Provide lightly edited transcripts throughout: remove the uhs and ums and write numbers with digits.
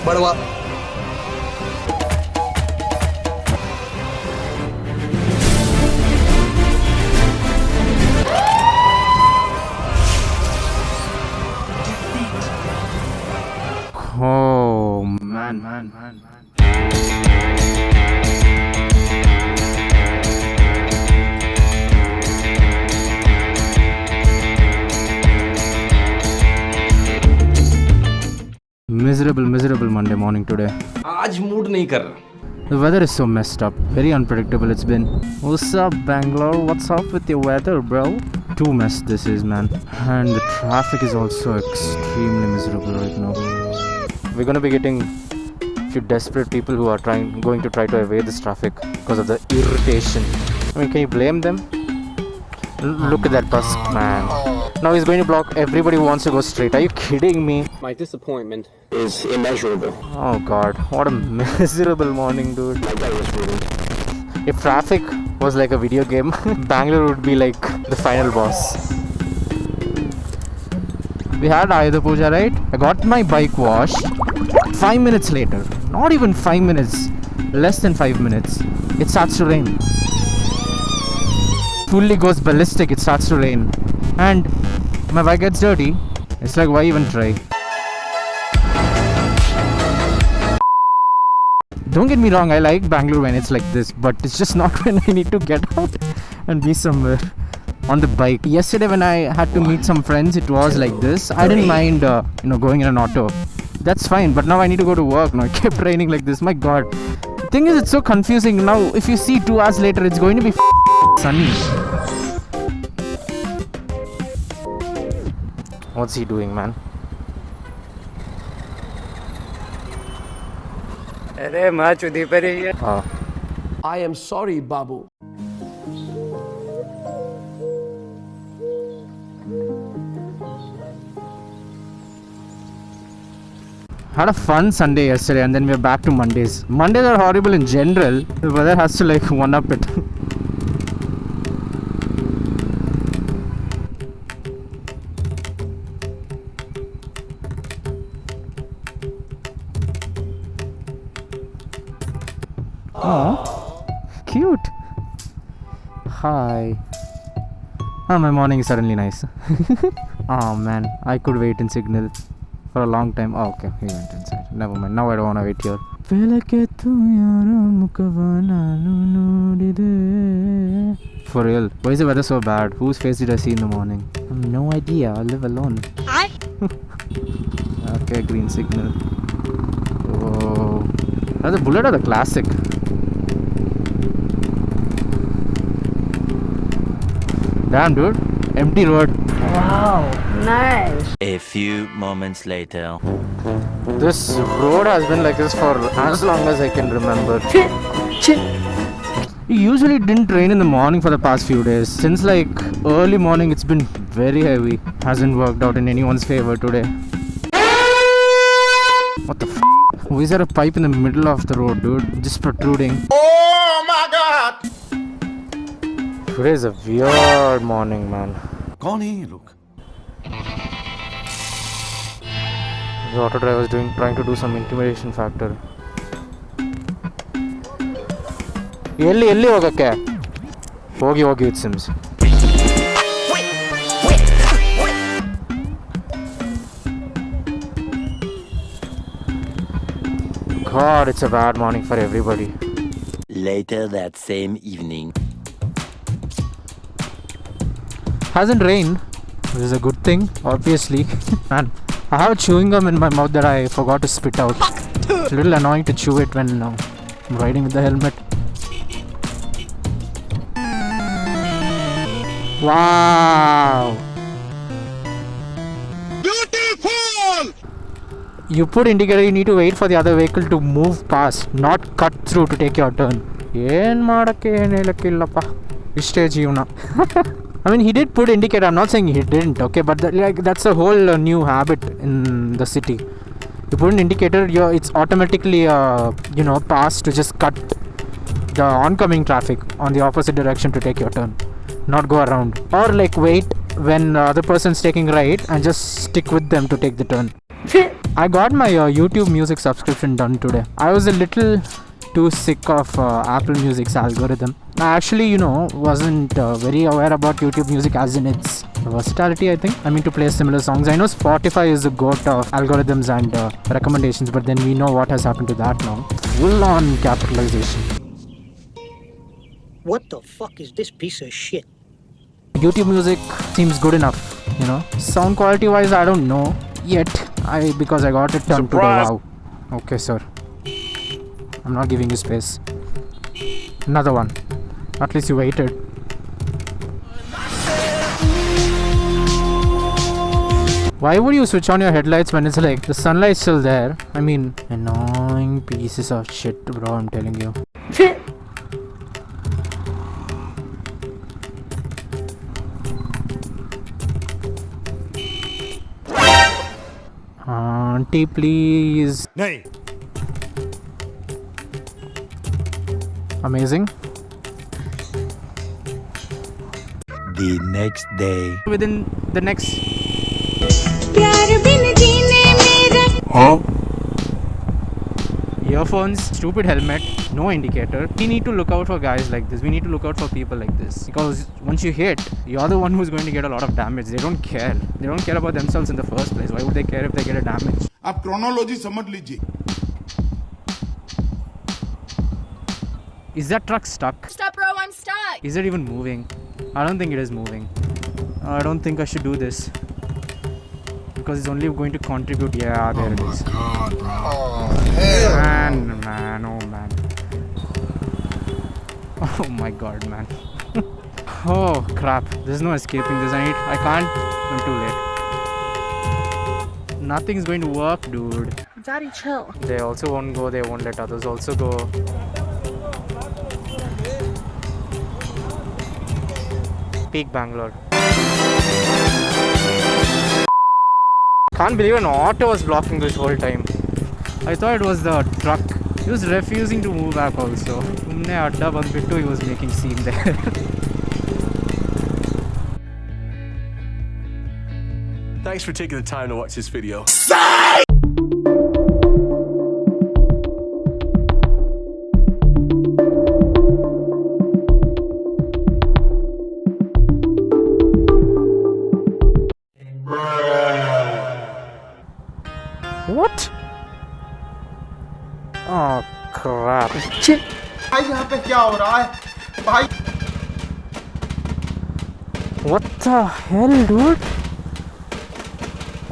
बड़वा Oh man. Miserable Monday morning today. आज mood नहीं कर रहा. The weather is so messed up, very unpredictable it's been. What's up Bangalore, what's up with your weather bro? Too messed this is man. And the traffic is also extremely miserable right now. We're gonna be getting a few desperate people who are going to try to evade this traffic because of the irritation. I mean, can you blame them? Look at that bus, man. Now he's going to block everybody who wants to go straight. Are you kidding me? My disappointment is immeasurable. Oh god, what a miserable morning, dude. My day was ruined. If traffic was like a video game, Bangalore would be like the final boss. We had Ayudha Puja, right? I got my bike washed. 5 minutes later, not even 5 minutes, less than 5 minutes, it starts to rain. Fully goes ballistic, it starts to rain. And my bike gets dirty. It's like, why even try? Don't get me wrong, I like Bangalore when it's like this, but it's just not when I need to get out and be somewhere on the bike. Yesterday when I had to meet some friends, it was like this. I didn't mind, going in an auto. That's fine, but now I need to go to work. Now it kept raining like this. My god. The thing is, it's so confusing. Now, if you see 2 hours later, it's going to be sunny. What's he doing, man? अरे माँ चुदी पर ही है. Oh. I am sorry, Babu. Had a fun Sunday yesterday and then we're back to Mondays. Mondays are horrible in general. The weather has to like one up it. Oh, cute. Hi. Oh, my morning is suddenly nice. Oh man, I could wait in signal for a long time. Oh, okay, he went inside. Never mind. Now I don't want to wait here. For real, why is the weather so bad? Whose face did I see in the morning? I have no idea. I live alone. Okay, green signal. Oh, that's the bullet or the classic? Damn, dude. Empty road. Wow, nice. A few moments later. This road has been like this for as long as I can remember. It usually didn't rain in the morning for the past few days. Since like early morning, it's been very heavy. Hasn't worked out in anyone's favor today. What the f***? Why is there a pipe in the middle of the road, dude? Just protruding. Oh my God! Today is a weird morning, man. कौन है ये लोग? The auto driver is trying to do some intimidation factor. ಎಲ್ಲಿ ಹೋಗಕ್ಕೆ? ಹೋಗಿ it seems. God, it's a bad morning for everybody. Later that same evening. Hasn't rained, which is a good thing, obviously. Man, I have chewing gum in my mouth that I forgot to spit out. It's a little annoying to chew it when I'm riding with the helmet. Wow! Beautiful! You put indicator, you need to wait for the other vehicle to move past, not cut through to take your turn. ಏನ್ ಮಾಡಕ್ಕೆ ಏನಿಲ್ಲಪ್ಪ ಇಷ್ಟೇ ಜೀವನ. I mean, he did put indicator. I'm not saying he didn't, okay, but that's a whole new habit in the city. You put an indicator, it's automatically passed to just cut the oncoming traffic on the opposite direction to take your turn, not go around, or like wait when the other person's taking right and just stick with them to take the turn. I got my YouTube Music subscription done today. I was a little too sick of Apple Music's algorithm. I actually, wasn't very aware about YouTube Music as in its versatility, I think. I mean, to play similar songs. I know Spotify is the goat of algorithms and recommendations, but then we know what has happened to that now. Full on capitalization. What the fuck is this piece of shit? YouTube Music seems good enough, Sound quality wise, I don't know yet. Because I got it done today. Wow. Okay, sir. I'm not giving you space. Another one. At least you waited. Why would you switch on your headlights when it's like the sunlight's still there? I mean, annoying pieces of shit, bro, I'm telling you. Auntie, please. Nahi. Amazing. The next day. Within the next. Huh? Earphones, stupid helmet, no indicator. We need to look out for guys like this. We need to look out for people like this. Because once you hit, you're the one who's going to get a lot of damage. They don't care. They don't care about themselves in the first place. Why would they care if they get a damage? आप chronology समझ लीजिए. Is that truck stuck? Stop, bro, I'm stuck. Is it even moving? I don't think it is moving. I don't think I should do this. Because it's only going to contribute. Yeah, there it is. God, bro. Man, oh man. Oh my god, man. Oh crap. There's no escaping this. I can't. I'm too late. Nothing's going to work, dude. Daddy, chill. They also won't go. They won't let others also go. Peak Bangalore. Can't believe an auto was blocking this whole time. I thought it was the truck. He was refusing to move back also. He was making scene there. Thanks for taking the time to watch this video. What? Oh crap. What the hell, dude?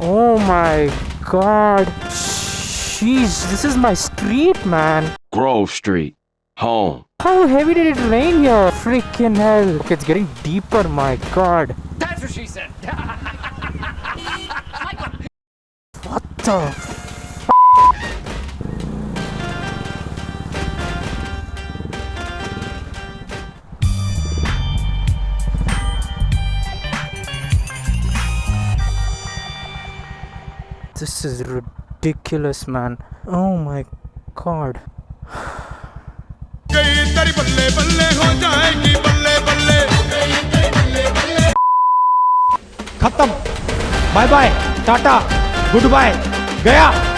Oh my god. Jeez, this is my street, man. Grove Street. Home. How heavy did it rain here? Freaking hell. Okay, it's getting deeper, my god. That's what she said. What the This is ridiculous, man. Oh my god. खत्म. Bye bye. Ta-ta. Goodbye. गया.